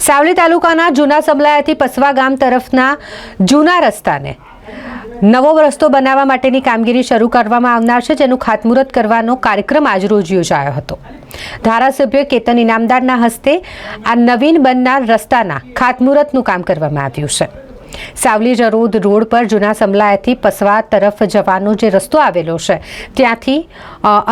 સાવલી તાલુકાના જૂના સમલાયાથી પસવા ગામ તરફના જૂના રસ્તાને નવો રસ્તો બનાવવા માટેની કામગીરી શરૂ કરવામાં આવનાર છે, જેનું ખાતમુહૂર્ત કરવાનો કાર્યક્રમ આજરોજ યોજાયો હતો। ધારાસભ્ય કેતન ઇનામદારના હસ્તે આ નવીન બનનાર રસ્તાના ખાતમુહૂર્તનું કામ કરવામાં આવ્યું છે। સાવલી જરોદ રોડ પર જૂના સમલાયાથી પસવા તરફ જવાનો જે રસ્તો આવેલો છે, ત્યાંથી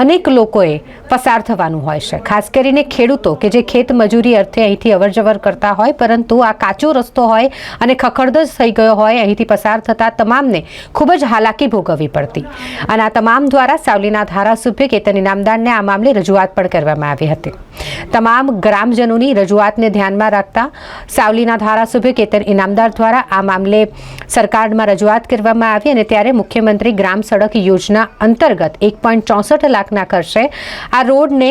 અનેક લોકોએ પસાર થવાનું હોય છે, ખાસ કરીને ખેડૂતો કે જે ખેત મજૂરી અર્થે અહીંથી અવરજવર કરતા હોય, પરંતુ આ કાચો રસ્તો હોય અને ખખડધજ થઈ ગયો હોય, અહીંથી પસાર થતા તમામને ખૂબ જ હાલાકી ભોગવવી પડતી અને આ તમામ દ્વારા સાવલીના ધારાસભ્ય કેતન ઇનામદારને આ મામલે રજૂઆત પણ કરવામાં આવી હતી। તમામ ગ્રામજનોની રજૂઆતને ધ્યાનમાં રાખતા સાવલીના ધારાસભ્ય કેતન ઇનામદાર દ્વારા આ મામલે સરકારમાં રજૂઆત કરવામાં આવી અને ત્યારે મુખ્યમંત્રી ગ્રામ સડક યોજના અંતર્ગત 1.64 લાખના ખર્ચે આ રોડને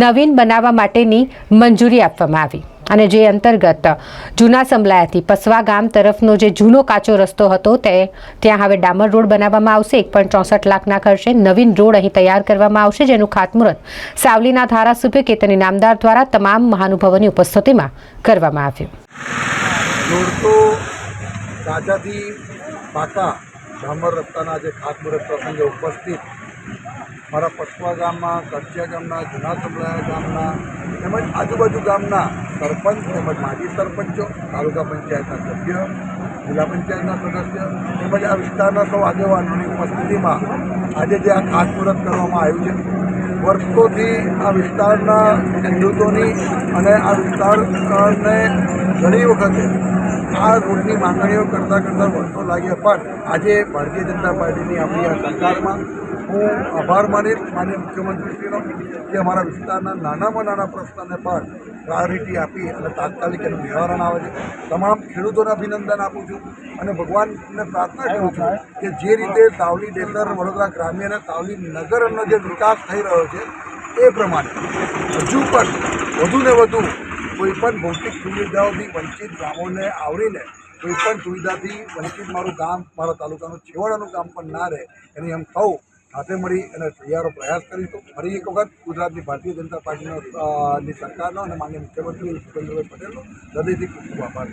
નવીન બનાવવા માટેની મંજૂરી આપવામાં આવી અને જે અંતર્ગત જૂના સમલાયાથી પસવા ગામ તરફનો જે જૂનો કાચો રસ્તો હતો ત્યાં હવે ડામર રોડ બનાવવામાં આવશે। 1.64 લાખના ખર્ચે નવીન રોડ અહીં તૈયાર કરવામાં આવશે, જેનું ખાતમુહૂર્ત સાવલીના ધારાસભ્ય કેતન ઇનામદાર દ્વારા તમામ મહાનુભાવોની ઉપસ્થિતિમાં કરવામાં આવ્યું। કાચાથી પાકા ડામર રસ્તાના જે ખાતમુહૂર્ત પ્રસંગે ઉપસ્થિત મારા પસવા ગામના, કચ્છિયા ગામના, જૂના સમલાયા ગામના તેમજ આજુબાજુ ગામના સરપંચ તેમજ માજી સરપંચો, તાલુકા પંચાયતના સભ્ય, જિલ્લા પંચાયતના સદસ્ય તેમજ આ વિસ્તારના સૌ આગેવાનોની ઉપસ્થિતિમાં આજે જે આ ખાતમુહૂર્ત કરવામાં આવ્યું છે, વર્ષોથી આ વિસ્તારના ખેડૂતોની અને આ વિસ્તારને ઘણી વખતે આ રોડની માંગણીઓ કરતાં વર્ષો લાગ્યા, પણ આજે ભારતીય જનતા પાર્ટીની આપણી આ સરકારમાં હું આભાર માનીશ માનનીય મુખ્યમંત્રીશ્રીનો કે અમારા વિસ્તારના નાનામાં નાના પ્રશ્નને પણ પ્રાયોરિટી આપી અને તાત્કાલિક એનું નિવારણ આવે છે। તમામ ખેડૂતોને અભિનંદન આપું છું અને ભગવાનને પ્રાર્થના કરું છું કે જે રીતે સાવલી ડેસર, વડોદરા ગ્રામ્ય અને સાવલી નગરનો જે વિકાસ થઈ રહ્યો છે એ પ્રમાણે હજુ પણ વધુને વધુ કોઈપણ ભૌતિક સુવિધાઓથી વંચિત ગામોને આવરીને કોઈપણ સુવિધાથી વંચિત મારું ગામ, મારા તાલુકાનું છેવાડાનું ગામ પણ ના રહે એની એમ સૌ સાથે મળી અને તૈયારો પ્રયાસ કરીશું। ફરી એક વખત ગુજરાતની ભારતીય જનતા પાર્ટીની સરકારનો અને માનનીય મુખ્યમંત્રી ભૂપેન્દ્રભાઈ પટેલનો હૃદયથી ખૂબ ખૂબ આભાર।